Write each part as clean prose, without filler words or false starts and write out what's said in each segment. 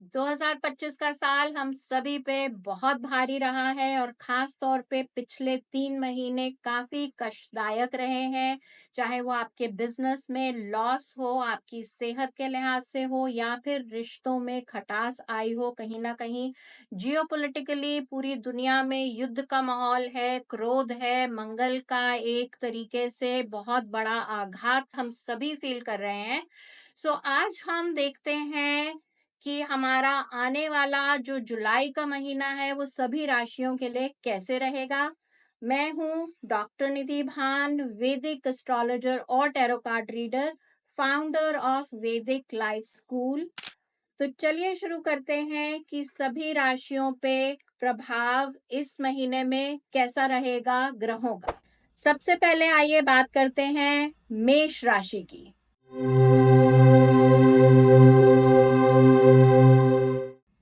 2025 का साल हम सभी पे बहुत भारी रहा है और खास तौर पे पिछले 3 महीने काफी कष्टदायक रहे हैं। चाहे वो आपके बिजनेस में लॉस हो, आपकी सेहत के लिहाज से हो या फिर रिश्तों में खटास आई हो। कहीं ना कहीं जियोपॉलिटिकली पूरी दुनिया में युद्ध का माहौल है, क्रोध है, मंगल का एक तरीके से बहुत बड़ा आघात हम सभी फील कर रहे हैं। सो आज हम देखते हैं कि हमारा आने वाला जो जुलाई का महीना है वो सभी राशियों के लिए कैसे रहेगा। मैं हूँ डॉक्टर निधि भान, वैदिक एस्ट्रोलॉजर और tarot card reader, founder of वैदिक लाइफ स्कूल। तो चलिए शुरू करते हैं कि सभी राशियों पे प्रभाव इस महीने में कैसा रहेगा ग्रहों का। सबसे पहले आइए बात करते हैं मेष राशि की।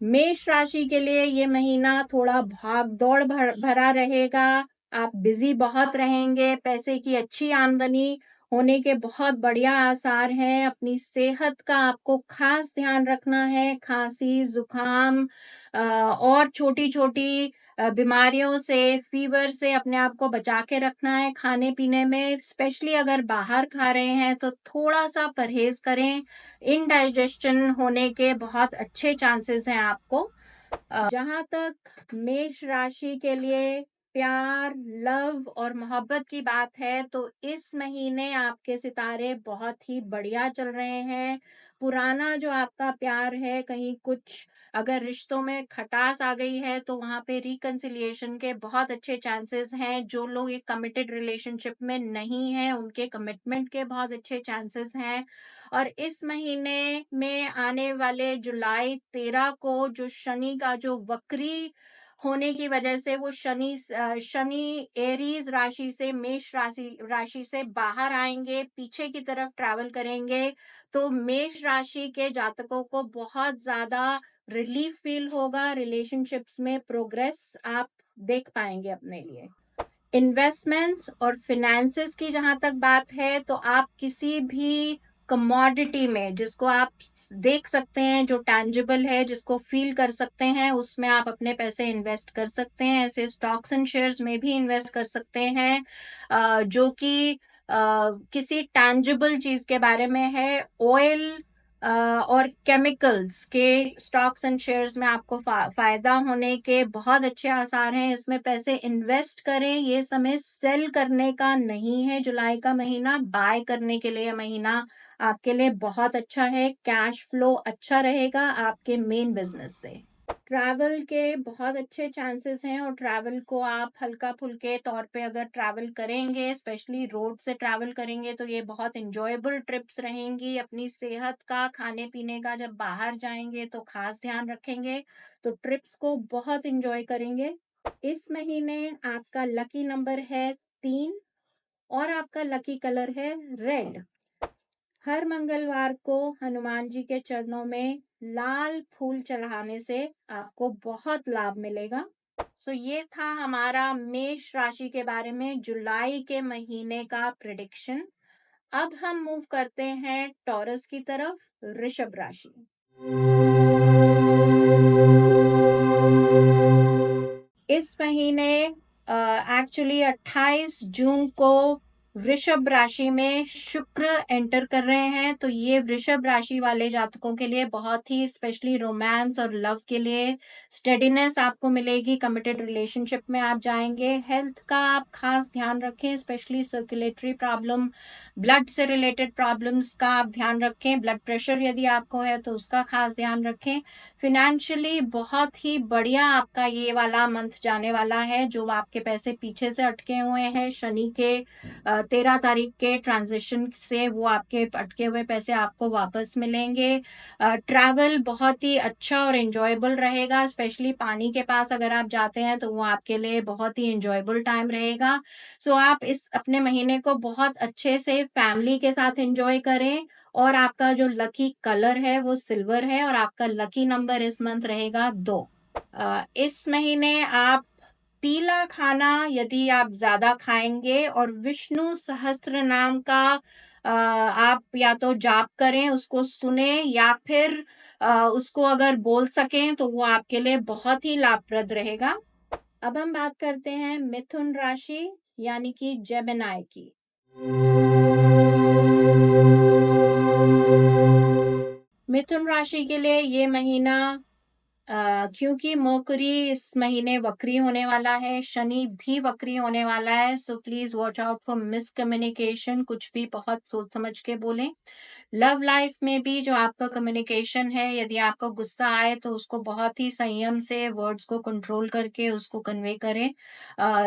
मेष राशि के लिए ये महीना थोड़ा भाग दौड़ भरा रहेगा। आप बिजी बहुत रहेंगे, पैसे की अच्छी आमदनी होने के बहुत बढ़िया आसार हैं। अपनी सेहत का आपको खास ध्यान रखना है। खांसी, जुकाम और छोटी छोटी बीमारियों से, फीवर से अपने आप को बचा के रखना है। खाने पीने में स्पेशली अगर बाहर खा रहे हैं तो थोड़ा सा परहेज करें। इनडाइजेशन होने के बहुत अच्छे चांसेस हैं आपको। जहां तक मेष राशि के लिए प्यार, लव और मोहब्बत की बात है तो इस महीने आपके सितारे बहुत ही बढ़िया चल रहे हैं। पुराना जो आपका प्यार है, कहीं कुछ अगर रिश्तों में खटास आ गई है तो वहां पे रिकंसिलिएशन के बहुत अच्छे चांसेस हैं। जो लोग एक कमिटेड रिलेशनशिप में नहीं है उनके कमिटमेंट के बहुत अच्छे चांसेस हैं। और इस महीने में आने वाले जुलाई 13 को जो शनि का जो वक्री होने की वजह से वो शनि एरीज राशि से मेष राशि से बाहर आएंगे, पीछे की तरफ ट्रैवल करेंगे। तो मेष राशि के जातकों को बहुत ज्यादा रिलीफ फील होगा। रिलेशनशिप्स में प्रोग्रेस आप देख पाएंगे अपने लिए। इन्वेस्टमेंट्स और फिनेंसेस की जहां तक बात है तो आप किसी भी कमोडिटी में जिसको आप देख सकते हैं, जो टैंजिबल है, जिसको फील कर सकते हैं, उसमें आप अपने पैसे इन्वेस्ट कर सकते हैं। ऐसे स्टॉक्स एंड शेयर्स में भी इन्वेस्ट कर सकते हैं जो कि किसी टैंजिबल चीज के बारे में है। ऑयल और केमिकल्स के स्टॉक्स एंड शेयर्स में आपको फायदा होने के बहुत अच्छे आसार हैं। इसमें पैसे इन्वेस्ट करें, ये समय सेल करने का नहीं है। जुलाई का महीना बाय करने के लिए महीना आपके लिए बहुत अच्छा है। कैश फ्लो अच्छा रहेगा आपके मेन बिजनेस से। ट्रैवल के बहुत अच्छे चांसेस हैं और ट्रैवल को आप हल्का फुल्के तौर पे अगर ट्रैवल करेंगे, स्पेशली रोड से ट्रैवल करेंगे तो ये बहुत इंजॉयबल ट्रिप्स रहेंगी। अपनी सेहत का, खाने पीने का जब बाहर जाएंगे तो खास ध्यान रखेंगे, तो ट्रिप्स को बहुत इंजॉय करेंगे। इस महीने आपका लकी नंबर है 3 और आपका लकी कलर है रेड। हर मंगलवार को हनुमान जी के चरणों में लाल फूल चढ़ाने से आपको बहुत लाभ मिलेगा। सो ये था हमारा मेष राशि के बारे में जुलाई के महीने का प्रिडिक्शन। अब हम मूव करते हैं टॉरस की तरफ, ऋषभ राशि। इस महीने एक्चुअली 28 जून को वृषभ राशि में शुक्र एंटर कर रहे हैं। तो ये वृषभ राशि वाले जातकों के लिए बहुत ही स्पेशली रोमांस और लव के लिए स्टेडीनेस आपको मिलेगी। कमिटेड रिलेशनशिप में आप जाएंगे। हेल्थ का आप खास ध्यान रखें, स्पेशली सर्कुलेटरी प्रॉब्लम, ब्लड से रिलेटेड प्रॉब्लम्स का आप ध्यान रखें। ब्लड प्रेशर यदि आपको है तो उसका खास ध्यान रखें। फिनेंशियली बहुत ही बढ़िया आपका ये वाला मंथ जाने वाला है। जो आपके पैसे पीछे से अटके हुए हैं शनि के 13 तारीख के ट्रांजिशन से, वो आपके अटके हुए पैसे आपको वापस मिलेंगे। ट्रैवल बहुत ही अच्छा और एंजॉयबल रहेगा। स्पेशली पानी के पास अगर आप जाते हैं तो वो आपके लिए बहुत ही एंजॉयबल टाइम रहेगा। सो आप इस अपने महीने को बहुत अच्छे से फैमिली के साथ एंजॉय करें। और आपका जो लकी कलर है वो सिल्वर है और आपका लकी नंबर इस मंथ रहेगा 2। इस महीने आप पीला खाना यदि आप ज्यादा खाएंगे और विष्णु सहस्त्र नाम का आप या तो जाप करें, उसको सुने, या फिर उसको अगर बोल सकें तो वो आपके लिए बहुत ही लाभप्रद रहेगा। अब हम बात करते हैं मिथुन राशि यानी कि जेमिनी की। मिथुन राशि के लिए ये महीना क्योंकि मरकरी इस महीने वक्री होने वाला है, शनि भी वक्री होने वाला है, so please watch out for miscommunication. कुछ भी बहुत सोच समझ के बोलें। लव लाइफ में भी जो आपका कम्युनिकेशन है, यदि आपको गुस्सा आए तो उसको बहुत ही संयम से वर्ड्स को कंट्रोल करके उसको कन्वे करें।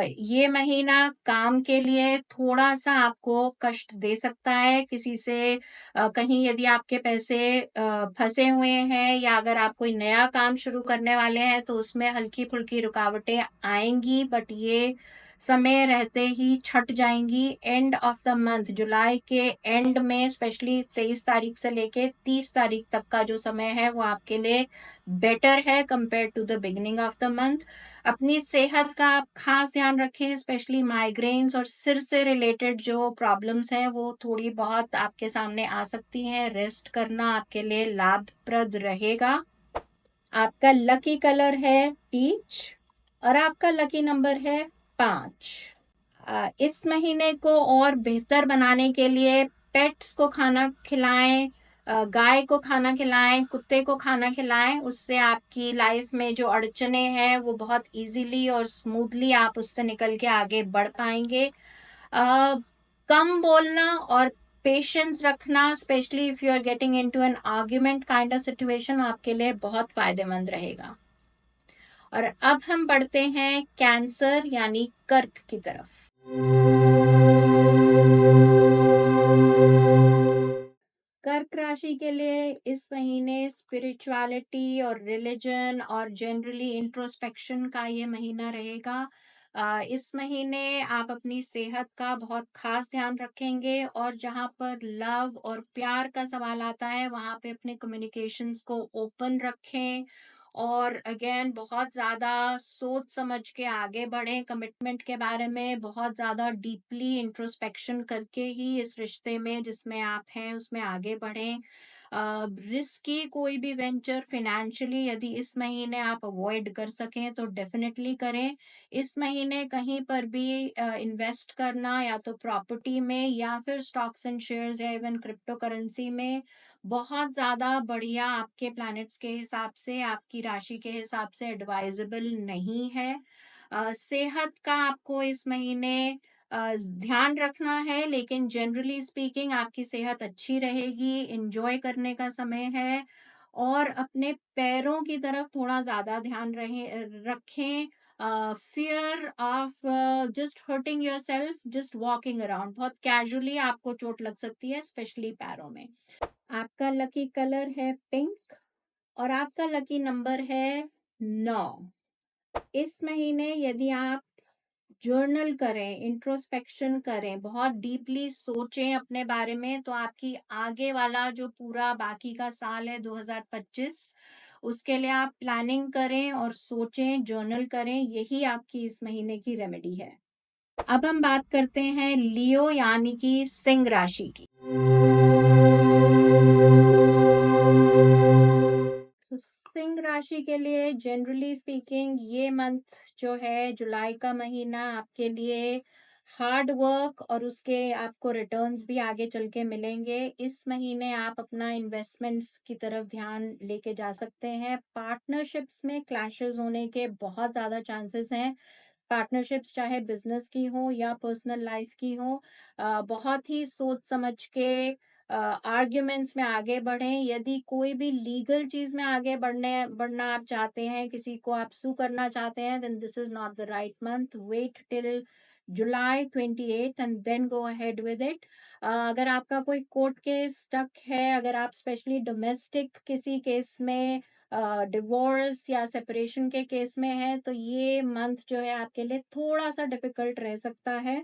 ये महीना काम के लिए थोड़ा सा आपको कष्ट दे सकता है। किसी से कहीं यदि आपके पैसे फंसे हुए हैं या अगर आप कोई नया काम शुरू करने वाले हैं तो उसमें हल्की फुल्की रुकावटें आएंगी, बट ये समय रहते ही छट जाएंगी। एंड ऑफ द मंथ, जुलाई के एंड में स्पेशली 23 तारीख से लेके 30 तारीख तक का जो समय है वो आपके लिए बेटर है compare to the beginning of the month. अपनी सेहत का आप खास ध्यान रखें, स्पेशली माइग्रेन्स और सिर से रिलेटेड जो प्रॉब्लम्स हैं वो थोड़ी बहुत आपके सामने आ सकती हैं। रेस्ट करना आपके लिए लाभप्रद रहेगा। आपका लकी कलर है पीच और आपका लकी नंबर है 5। इस महीने को और बेहतर बनाने के लिए पेट्स को खाना खिलाएं, गाय को खाना खिलाएं, कुत्ते को खाना खिलाएं। उससे आपकी लाइफ में जो अड़चने हैं वो बहुत इजीली और स्मूथली आप उससे निकल के आगे बढ़ पाएंगे। कम बोलना और पेशेंस रखना, specially if you are getting into an argument kind of situation, आपके लिए बहुत फायदेमंद रहेगा। और अब हम बढ़ते हैं कैंसर यानी कर्क की तरफ। कर्क राशि के लिए इस महीने स्पिरिचुअलिटी और रिलीजन और जनरली इंट्रोस्पेक्शन का ये महीना रहेगा। इस महीने आप अपनी सेहत का बहुत खास ध्यान रखेंगे और जहाँ पर लव और प्यार का सवाल आता है वहाँ पे अपने कम्युनिकेशंस को ओपन रखें और अगेन बहुत ज़्यादा सोच समझ के आगे बढ़ें। कमिटमेंट के बारे में बहुत ज़्यादा डीपली इंट्रोस्पेक्शन करके ही इस रिश्ते में जिसमें आप हैं उसमें आगे बढ़ें। रिस्की कोई भी वेंचर फिनेंशियली यदि इस महीने आप अवॉइड कर सकें तो डेफिनेटली करें। इस महीने कहीं पर भी इन्वेस्ट करना या तो प्रॉपर्टी में या फिर स्टॉक्स एंड शेयर्स या इवन क्रिप्टो करेंसी में बहुत ज़्यादा बढ़िया आपके प्लैनेट्स के हिसाब से, आपकी राशि के हिसाब से एडवाइजेबल नहीं है। सेहत का आपको इस महीने ध्यान रखना है, लेकिन जनरली स्पीकिंग आपकी सेहत अच्छी रहेगी। एंजॉय करने का समय है और अपने पैरों की तरफ थोड़ा ज़्यादा ध्यान रखें। Fear of just hurting yourself, just walking around, बहुत कैजुअली आपको चोट लग सकती है स्पेशली पैरों में। आपका लकी कलर है पिंक और आपका लकी नंबर है 9। इस महीने यदि आप जर्नल करें, इंट्रोस्पेक्शन करें, बहुत डीपली सोचें अपने बारे में, तो आपकी आगे वाला जो पूरा बाकी का साल है 2025, उसके लिए आप प्लानिंग करें और सोचें, जर्नल करें। यही आपकी इस महीने की रेमेडी है। अब हम बात करते हैं लियो यानी कि सिंह राशि की। तो सिंह राशि के लिए जनरली स्पीकिंग ये मंथ जो है, जुलाई का महीना, आपके लिए हार्ड वर्क और उसके आपको रिटर्न्स भी आगे चल के मिलेंगे। इस महीने आप अपना इन्वेस्टमेंट्स की तरफ ध्यान लेके जा सकते हैं। पार्टनरशिप्स में क्लैशेस होने के बहुत ज़्यादा चांसेस हैं। पार्टनरशिप्स चाहे बिजनेस की हो या पर्सनल लाइफ की हो, बहुत ही सोच समझ के आर्ग्यूमेंट्स में आगे बढ़ें। यदि कोई भी लीगल चीज में आगे बढ़ना आप चाहते हैं, किसी को आप सू करना चाहते हैं, then this is not the right month. Wait till July 28 and then go ahead with it. अगर आपका कोई कोर्ट केस स्टक है, अगर आप स्पेशली डोमेस्टिक किसी केस में, डिवोर्स या सेपरेशन के केस में है, तो ये मंथ जो है आपके लिए थोड़ा सा डिफिकल्ट रह सकता है।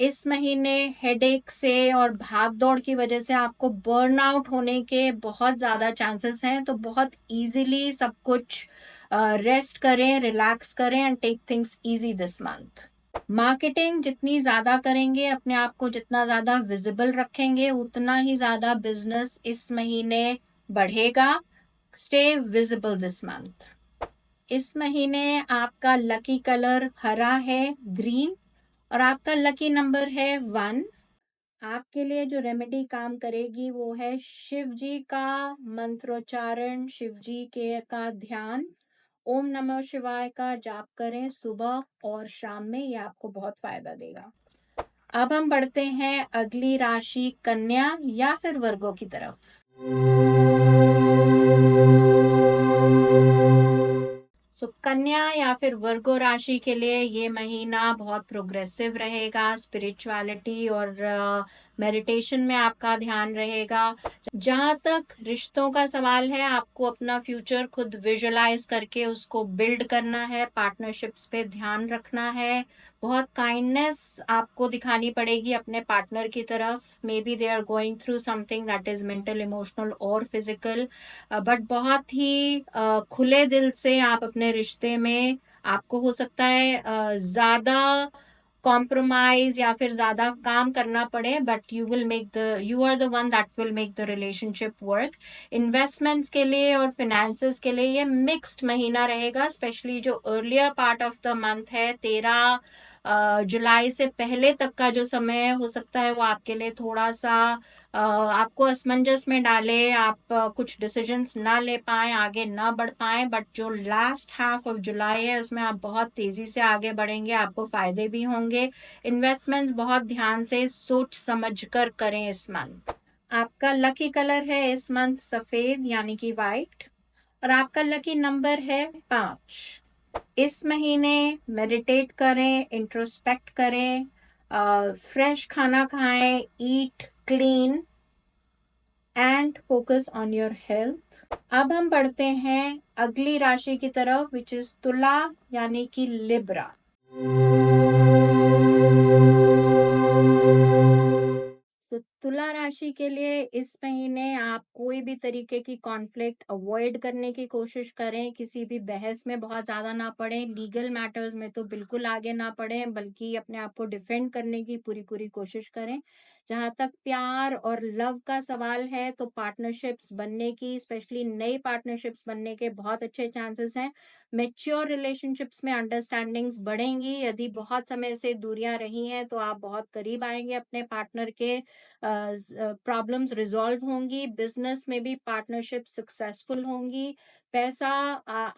इस महीने हेडेक से और भाग दौड़ की वजह से आपको बर्नआउट होने के बहुत ज़्यादा चांसेस हैं, तो बहुत इजीली सब कुछ रेस्ट करें, रिलैक्स करें and take things easy this month. Marketing जितनी ज़्यादा करेंगे, अपने आप को जितना ज़्यादा विजिबल रखेंगे, उतना ही ज़्यादा बिजनेस इस महीने बढ़ेगा। Stay visible this month. इस महीने आपका लकी कलर हरा है, ग्रीन, और आपका लकी नंबर है 1। आपके लिए जो रेमेडी काम करेगी वो है शिव जी का मंत्रोच्चारण, शिव जी के का ध्यान, ओम नमः शिवाय का जाप करें सुबह और शाम में, ये आपको बहुत फायदा देगा। अब हम बढ़ते हैं अगली राशि कन्या या फिर वर्गो की तरफ। कन्या या फिर वर्गो राशि के लिए ये महीना बहुत प्रोग्रेसिव रहेगा। स्पिरिचुअलिटी और मेडिटेशन में आपका ध्यान रहेगा। जहां तक रिश्तों का सवाल है, आपको अपना फ्यूचर खुद विजुअलाइज करके उसको बिल्ड करना है, पार्टनरशिप्स पे ध्यान रखना है। बहुत काइंडनेस आपको दिखानी पड़ेगी अपने पार्टनर की तरफ। Maybe they are going through something that is mental, emotional और फिजिकल, बट बहुत ही खुले दिल से आप अपने रिश्ते में, आपको हो सकता है ज्यादा कॉम्प्रोमाइज या फिर ज्यादा काम करना पड़े, but you are the one that will make the relationship work. Investments के लिए और फिनेंसेस के लिए ये मिक्स्ड महीना रहेगा। स्पेशली जो earlier part of the month है, 13 जुलाई से पहले तक का जो समय हो सकता है वो आपके लिए थोड़ा सा आपको असमंजस में डाले, आप कुछ डिसीजंस ना ले पाए, आगे ना बढ़ पाए। बट जो लास्ट हाफ ऑफ जुलाई है उसमें आप बहुत तेजी से आगे बढ़ेंगे, आपको फायदे भी होंगे। इन्वेस्टमेंट्स बहुत ध्यान से सोच समझ कर करें इस मंथ। आपका लकी कलर है इस मंथ सफेद यानी कि वाइट, और आपका लकी नंबर है 5। इस महीने मेडिटेट करें, इंट्रोस्पेक्ट करें, फ्रेश खाना खाएं, eat clean and focus on your health. अब हम बढ़ते हैं अगली राशि की तरफ, विच इज तुला यानी कि लिब्रा। तो तुला राशि के लिए इस महीने आप कोई भी तरीके की कॉन्फ्लिक्ट अवॉइड करने की कोशिश करें, किसी भी बहस में बहुत ज्यादा ना पड़े, लीगल मैटर्स में तो बिल्कुल आगे ना पड़े, बल्कि अपने आप को डिफेंड करने की पूरी पूरी कोशिश करें। जहां तक प्यार और लव का सवाल है, तो पार्टनरशिप्स बनने की, स्पेशली नई पार्टनरशिप्स बनने के बहुत अच्छे चांसेस हैं। मेच्योर रिलेशनशिप्स में अंडरस्टैंडिंग्स बढ़ेंगी। यदि बहुत समय से दूरियां रही हैं तो आप बहुत करीब आएंगे अपने पार्टनर के, प्रॉब्लम्स रिजॉल्व होंगी। बिजनेस में भी पार्टनरशिप सक्सेसफुल होंगी। पैसा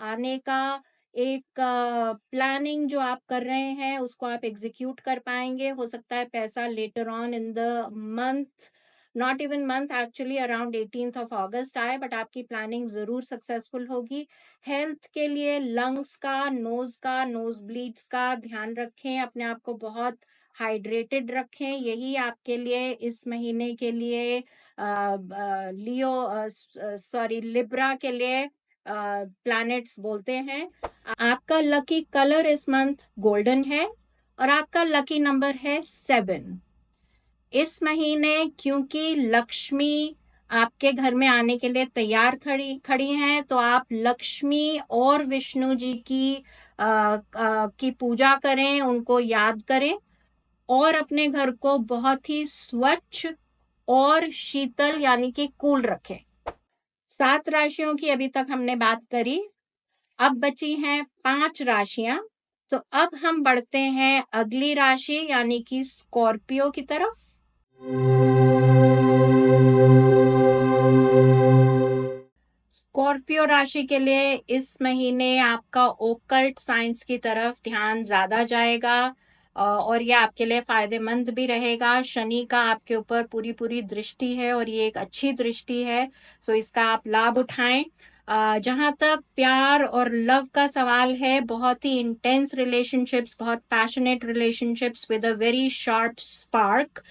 आने का एक प्लानिंग जो आप कर रहे हैं उसको आप एग्जीक्यूट कर पाएंगे। हो सकता है पैसा later on in the month, not even month, actually around 18th of अगस्त आए, बट आपकी प्लानिंग जरूर सक्सेसफुल होगी। हेल्थ के लिए लंग्स का, नोज ब्लीड्स का ध्यान रखें, अपने आप को बहुत हाइड्रेटेड रखें। यही आपके लिए इस महीने के लिए लिब्रा के लिए प्लैनेट्स बोलते हैं। आपका लकी कलर इस मंथ गोल्डन है, और आपका लकी नंबर है 7। इस महीने क्योंकि लक्ष्मी आपके घर में आने के लिए तैयार खड़ी हैं, तो आप लक्ष्मी और विष्णु जी की पूजा करें, उनको याद करें, और अपने घर को बहुत ही स्वच्छ और शीतल यानी कि कूल रखें। 7 राशियों की अभी तक हमने बात करी, अब बची हैं 5 राशियां। तो अब हम बढ़ते हैं अगली राशि यानी कि स्कॉर्पियो की तरफ। स्कॉर्पियो राशि के लिए इस महीने आपका ओकल्ट साइंस की तरफ ध्यान ज्यादा जाएगा, और ये आपके लिए फायदेमंद भी रहेगा। शनि का आपके ऊपर पूरी पूरी दृष्टि है, और ये एक अच्छी दृष्टि है, सो इसका आप लाभ उठाएं। जहां तक प्यार और लव का सवाल है, बहुत ही इंटेंस रिलेशनशिप्स, बहुत passionate relationships with a very sharp spark.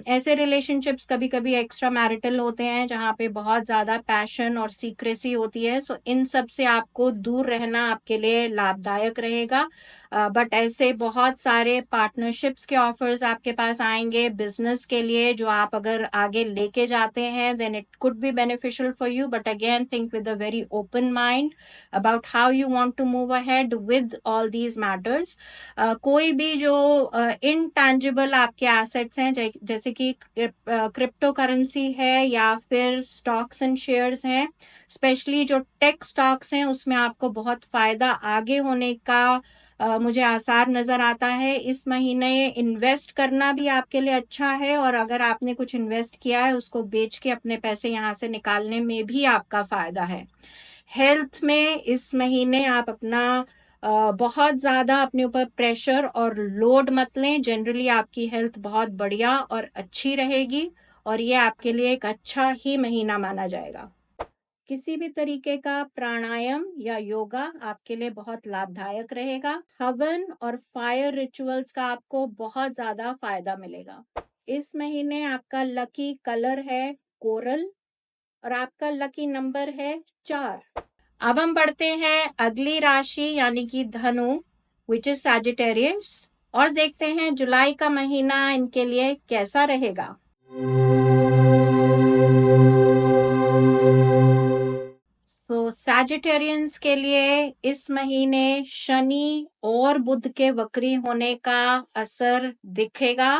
ऐसे रिलेशनशिप्स कभी कभी एक्स्ट्रा मैरिटल होते हैं जहां पे बहुत ज्यादा पैशन और सीक्रेसी होती है, सो इन सब से आपको दूर रहना आपके लिए लाभदायक रहेगा। बट ऐसे बहुत सारे पार्टनरशिप्स के ऑफर्स आपके पास आएंगे बिजनेस के लिए, जो आप अगर आगे लेके जाते हैं then it could be beneficial for you, but again think with a very open mind about how you want to move ahead with all these matters. कोई भी जो इनटैंजिबल आपके एसेट्स हैं, जैसे कि क्रिप्टो करेंसी है या फिर स्टॉक्स एंड शेयर्स हैं, स्पेशली जो टेक स्टॉक्स हैं उसमें आपको बहुत फायदा आगे होने का मुझे आसार नजर आता है। इस महीने इन्वेस्ट करना भी आपके लिए अच्छा है, और अगर आपने कुछ इन्वेस्ट किया है उसको बेच के अपने पैसे यहाँ से निकालने में भी आपका फायदा है। हेल्थ में इस महीने आप अपना बहुत ज़्यादा अपने ऊपर प्रेशर और लोड मत लें। जनरली आपकी हेल्थ बहुत बढ़िया और अच्छी रहेगी, और ये आपके लिए एक अच्छा ही महीना माना जाएगा। किसी भी तरीके का प्राणायाम या योगा आपके लिए बहुत लाभदायक रहेगा। हवन और फायर रिचुअल्स का आपको बहुत ज़्यादा फायदा मिलेगा। इस महीने आपका लकी कलर है कोरल, और आपका लकी नंबर है 4। अब हम बढ़ते हैं अगली राशि यानी कि धनु, विच इज सैजिटेरियस, और देखते हैं जुलाई का महीना इनके लिए कैसा रहेगा। सैजिटेरियंस के लिए इस महीने शनि और बुध के वक्री होने का असर दिखेगा।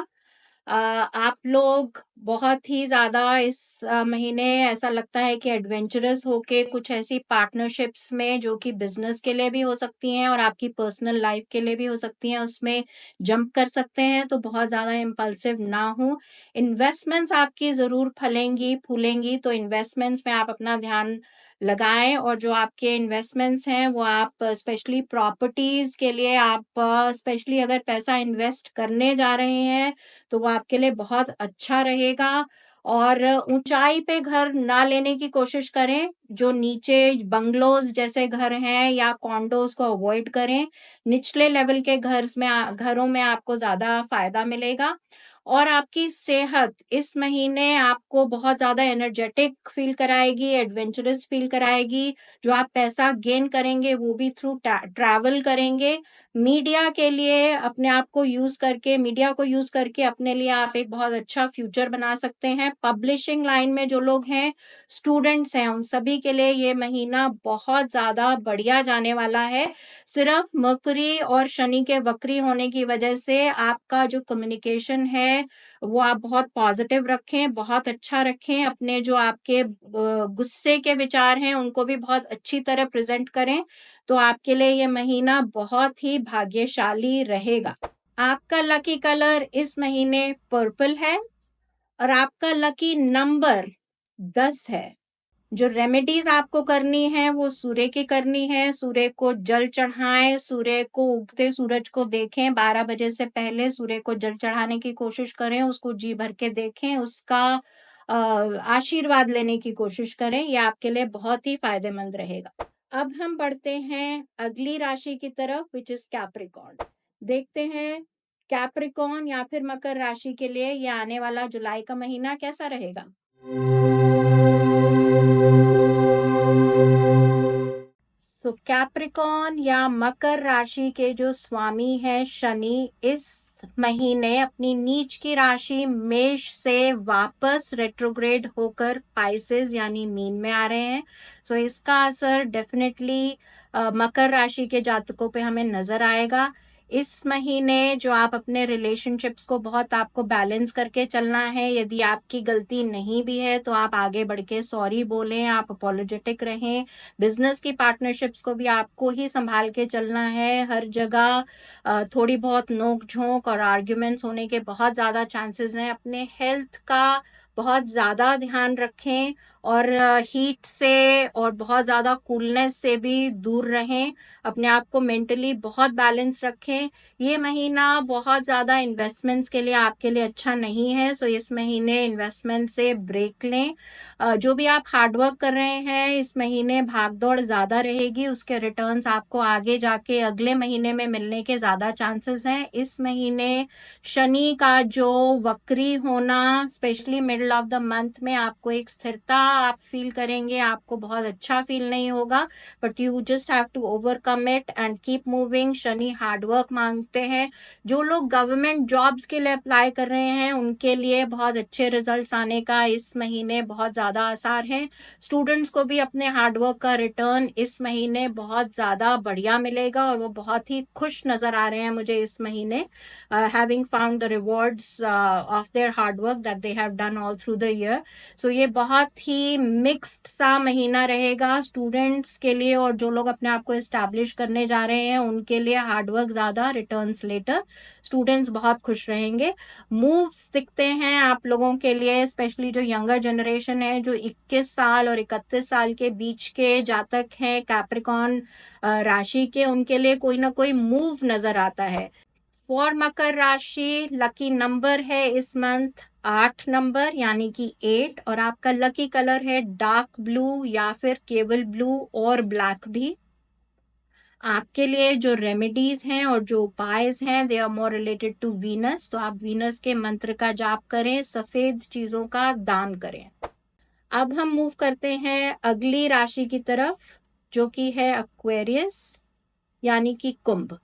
आप लोग बहुत ही ज़्यादा इस महीने ऐसा लगता है कि एडवेंचरस होके कुछ ऐसी पार्टनरशिप्स में जो कि बिजनेस के लिए भी हो सकती हैं और आपकी पर्सनल लाइफ के लिए भी हो सकती हैं, उसमें जंप कर सकते हैं। तो बहुत ज़्यादा इम्पल्सिव ना हो। इन्वेस्टमेंट्स आपकी ज़रूर फलेंगी फूलेंगी, तो इन्वेस्टमेंट्स में आप अपना ध्यान लगाएं, और जो आपके इन्वेस्टमेंट्स हैं वो आप स्पेशली प्रॉपर्टीज के लिए आप स्पेशली अगर पैसा इन्वेस्ट करने जा रहे हैं तो वो आपके लिए बहुत अच्छा रहेगा। और ऊंचाई पे घर ना लेने की कोशिश करें, जो नीचे बंगलोज जैसे घर हैं या कॉन्डोज को अवॉइड करें। निचले लेवल के घरों में आपको ज्यादा फायदा मिलेगा। और आपकी सेहत इस महीने आपको बहुत ज़्यादा एनर्जेटिक फील कराएगी, एडवेंचरस फील कराएगी। जो आप पैसा गेन करेंगे वो भी थ्रू ट्रैवल करेंगे। मीडिया के लिए अपने आप को मीडिया को यूज़ करके अपने लिए आप एक बहुत अच्छा फ्यूचर बना सकते हैं। पब्लिशिंग लाइन में जो लोग हैं, स्टूडेंट्स हैं, उन सभी के लिए ये महीना बहुत ज़्यादा बढ़िया जाने वाला है। सिर्फ मरकरी और शनि के वक्री होने की वजह से आपका जो कम्युनिकेशन है वो आप बहुत पॉजिटिव रखें, बहुत अच्छा रखें। अपने जो आपके गुस्से के विचार हैं उनको भी बहुत अच्छी तरह प्रेजेंट करें, तो आपके लिए ये महीना बहुत ही भाग्यशाली रहेगा। आपका लकी कलर इस महीने पर्पल है, और आपका लकी नंबर 10 है। जो रेमेडीज आपको करनी है वो सूर्य की करनी है। सूर्य को जल चढ़ाएं, सूर्य को उगते सूरज को देखें, 12 बजे से पहले सूर्य को जल चढ़ाने की कोशिश करें, उसको जी भर के देखें, उसका आशीर्वाद लेने की कोशिश करें। ये आपके लिए बहुत ही फायदेमंद रहेगा। अब हम बढ़ते हैं अगली राशि की तरफ, विच इज कैप्रिकॉर्न। देखते हैं कैप्रिकॉर्न या फिर मकर राशि के लिए ये आने वाला जुलाई का महीना कैसा रहेगा। कैप्रिकॉर्न या मकर राशि के जो स्वामी है शनि, इस महीने अपनी नीच की राशि मेष से वापस रेट्रोग्रेड होकर पाइसेस यानी मीन में आ रहे हैं। इसका असर डेफिनेटली मकर राशि के जातकों पे हमें नजर आएगा। इस महीने जो आप अपने रिलेशनशिप्स को बहुत आपको बैलेंस करके चलना है। यदि आपकी गलती नहीं भी है तो आप आगे बढ़ के सॉरी बोलें, आप अपोलोजेटिक रहें। बिजनेस की पार्टनरशिप्स को भी आपको ही संभाल के चलना है। हर जगह थोड़ी बहुत नोक झोंक और आर्ग्यूमेंट्स होने के बहुत ज़्यादा चांसेस हैं। अपने हेल्थ का बहुत ज़्यादा ध्यान रखें, और हीट से और बहुत ज़्यादा कूलनेस से भी दूर रहें। अपने आप को मेंटली बहुत बैलेंस रखें। ये महीना बहुत ज़्यादा इन्वेस्टमेंट्स के लिए आपके लिए अच्छा नहीं है, इस महीने इन्वेस्टमेंट से ब्रेक लें। जो भी आप हार्डवर्क कर रहे हैं, इस महीने भागदौड़ ज़्यादा रहेगी, उसके रिटर्न्स आपको आगे जाके अगले महीने में मिलने के ज़्यादा चांसेस हैं। इस महीने शनि का जो वक्री होना, specially middle of the month में आपको एक स्थिरता आप फील करेंगे, आपको बहुत अच्छा फील नहीं होगा, but you just have to overcome it and keep moving. Shani hard work मांगते हैं। जो लोग गवर्नमेंट जॉब्स के लिए अप्लाई कर रहे हैं उनके लिए बहुत अच्छे रिजल्ट्स आने का इस महीने बहुत ज्यादा आसार है। स्टूडेंट्स को भी अपने हार्डवर्क का रिटर्न इस महीने बहुत ज्यादा बढ़िया मिलेगा और वो बहुत ही खुश नजर आ रहे हैं मुझे इस महीने, having found the rewards of their hard work that they have done all through the year. So ये बहुत ही मिक्स्ड सा महीना रहेगा स्टूडेंट्स के लिए, और जो लोग अपने आप को एस्टैब्लिश करने जा रहे हैं उनके लिए हार्डवर्क ज्यादा, रिटर्न्स लेटर। स्टूडेंट्स बहुत खुश रहेंगे। मूव्स दिखते हैं आप लोगों के लिए, स्पेशली जो यंगर जनरेशन है, जो 21 साल और 31 साल के बीच के जातक हैं कैप्रिकॉर्न राशि के, उनके लिए कोई ना कोई मूव नजर आता है। फॉर मकर राशि लकी नंबर है इस मंथ 8 नंबर यानी कि 8, और आपका लकी कलर है डार्क ब्लू या फिर केवल ब्लू और ब्लैक भी। आपके लिए जो रेमेडीज हैं और जो उपाय हैं they are more related to Venus, तो आप वीनस के मंत्र का जाप करें, सफेद चीजों का दान करें। अब हम मूव करते हैं अगली राशि की तरफ, जो कि है एक्वेरियस यानी कि कुंभ।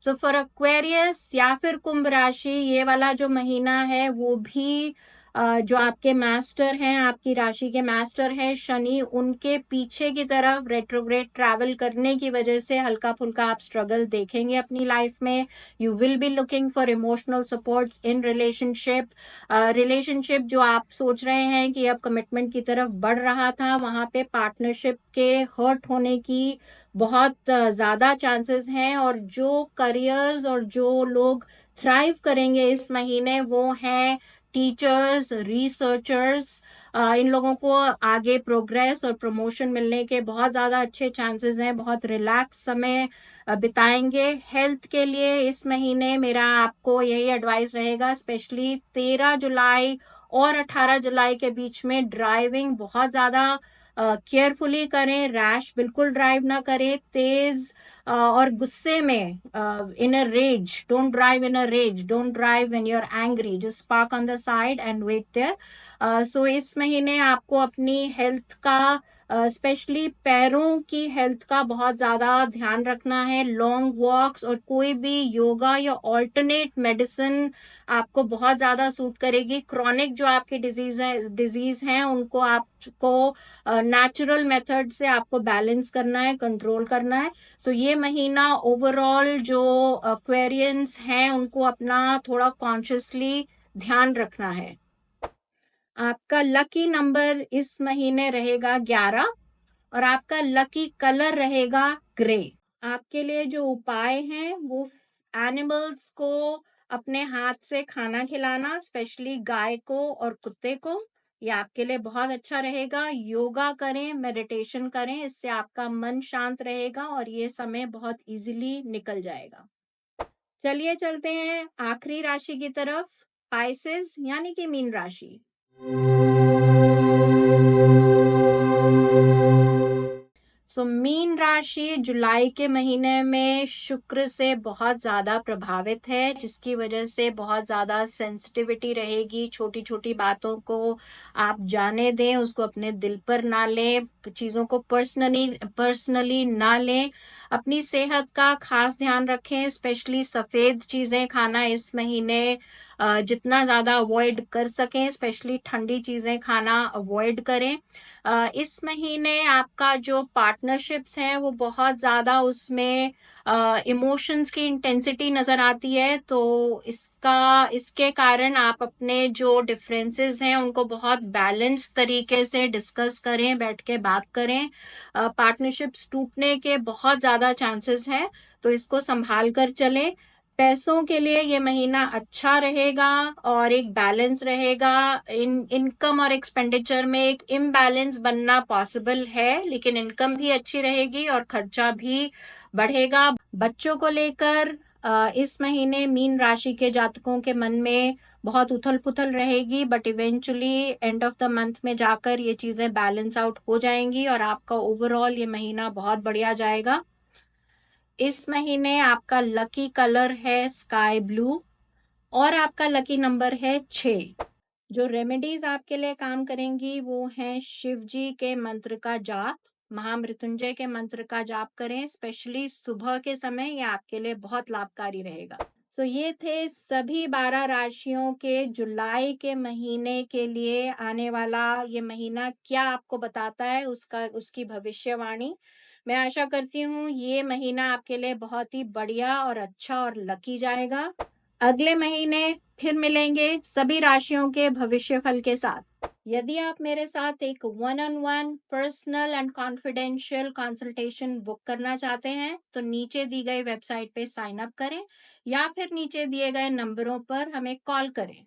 सो फॉर एक्वेरियस या फिर कुंभ राशि, ये वाला जो महीना है वो भी जो आपके मास्टर हैं, आपकी राशि के मास्टर हैं शनि, उनके पीछे की तरफ रेट्रोग्रेड ट्रैवल करने की वजह से हल्का फुल्का आप स्ट्रगल देखेंगे अपनी लाइफ में। You will be looking for emotional supports in relationship. Relationship जो आप सोच रहे हैं कि अब कमिटमेंट की तरफ बढ़ रहा था, वहां पे पार्टनरशिप के हर्ट होने की बहुत ज्यादा चांसेस हैं। और जो करियर्स और जो लोग थ्राइव करेंगे इस महीने वो हैं टीचर्स, रिसर्चर्स। इन लोगों को आगे प्रोग्रेस और प्रमोशन मिलने के बहुत ज्यादा अच्छे चांसेस हैं। बहुत रिलैक्स समय बिताएंगे। हेल्थ के लिए इस महीने मेरा आपको यही एडवाइस रहेगा, स्पेशली 13 जुलाई और 18 जुलाई के बीच में ड्राइविंग बहुत ज्यादा केयरफुली करें। रैश बिल्कुल ड्राइव ना करें, तेज और गुस्से में, in a rage, don't drive in a rage, don't drive when you are angry, just park on the side and wait there. So इस महीने आपको अपनी हेल्थ का, स्पेशली पैरों की हेल्थ का बहुत ज्यादा ध्यान रखना है। लॉन्ग वॉक्स और कोई भी योगा या ऑल्टरनेट मेडिसिन आपको बहुत ज्यादा सूट करेगी। क्रॉनिक जो आपके डिजीज हैं उनको आपको नेचुरल मेथड से आपको बैलेंस करना है, कंट्रोल करना है। सो ये महीना ओवरऑल जो एक्वेरियंस हैं उनको अपना थोड़ा कॉन्शियसली ध्यान रखना है। आपका लकी नंबर इस महीने रहेगा 11 और आपका लकी कलर रहेगा ग्रे। आपके लिए जो उपाय हैं वो एनिमल्स को अपने हाथ से खाना खिलाना, स्पेशली गाय को और कुत्ते को, ये आपके लिए बहुत अच्छा रहेगा। योगा करें, मेडिटेशन करें, इससे आपका मन शांत रहेगा और ये समय बहुत इजीली निकल जाएगा। चलिए चलते हैं आखिरी राशि की तरफ, पाइसेस यानी कि मीन राशि। सो मीन राशि जुलाई के महीने में शुक्र से बहुत ज्यादा प्रभावित है, जिसकी वजह से बहुत ज्यादा सेंसिटिविटी रहेगी। छोटी छोटी बातों को आप जाने दें, उसको अपने दिल पर ना लें, चीजों को पर्सनली ना लें। अपनी सेहत का खास ध्यान रखें, स्पेशली सफेद चीजें खाना इस महीने जितना ज्यादा अवॉइड कर सकें, स्पेशली ठंडी चीजें खाना अवॉइड करें। इस महीने आपका जो पार्टनरशिप्स हैं वो बहुत ज्यादा उसमें इमोशंस की इंटेंसिटी नजर आती है, तो इसके कारण आप अपने जो डिफरेंसेस हैं उनको बहुत बैलेंस तरीके से डिस्कस करें, बैठ के बात करें। पार्टनरशिप्स टूटने के बहुत ज्यादा चांसेस हैं, तो इसको संभाल कर चलें। पैसों के लिए ये महीना अच्छा रहेगा और एक बैलेंस रहेगा। इनकम और एक्सपेंडिचर में एक इम्बैलेंस बनना पॉसिबल है, लेकिन इनकम भी अच्छी रहेगी और खर्चा भी बढ़ेगा। बच्चों को लेकर इस महीने मीन राशि के जातकों के मन में बहुत उथल पुथल रहेगी, but eventually end of the month में जाकर ये चीजें बैलेंस आउट हो जाएंगी और आपका ओवरऑल ये महीना बहुत बढ़िया जाएगा। इस महीने आपका लकी कलर है स्काई ब्लू और आपका लकी नंबर है 6। जो रेमेडीज आपके लिए काम करेंगी वो हैं शिव जी के मंत्र का जाप, महामृत्युंजय के मंत्र का जाप करें, स्पेशली सुबह के समय, ये आपके लिए बहुत लाभकारी रहेगा। सो ये थे सभी 12 राशियों के जुलाई के महीने के लिए आने वाला ये महीना क्या आपको बताता है, उसकी भविष्यवाणी। मैं आशा करती हूँ ये महीना आपके लिए बहुत ही बढ़िया और अच्छा और लकी जाएगा। अगले महीने फिर मिलेंगे सभी राशियों के भविष्यफल के साथ। यदि आप मेरे साथ एक one on one personal and confidential consultation book करना चाहते हैं तो नीचे दी गई वेबसाइट पे साइन अप करें या फिर नीचे दिए गए नंबरों पर हमें कॉल करें।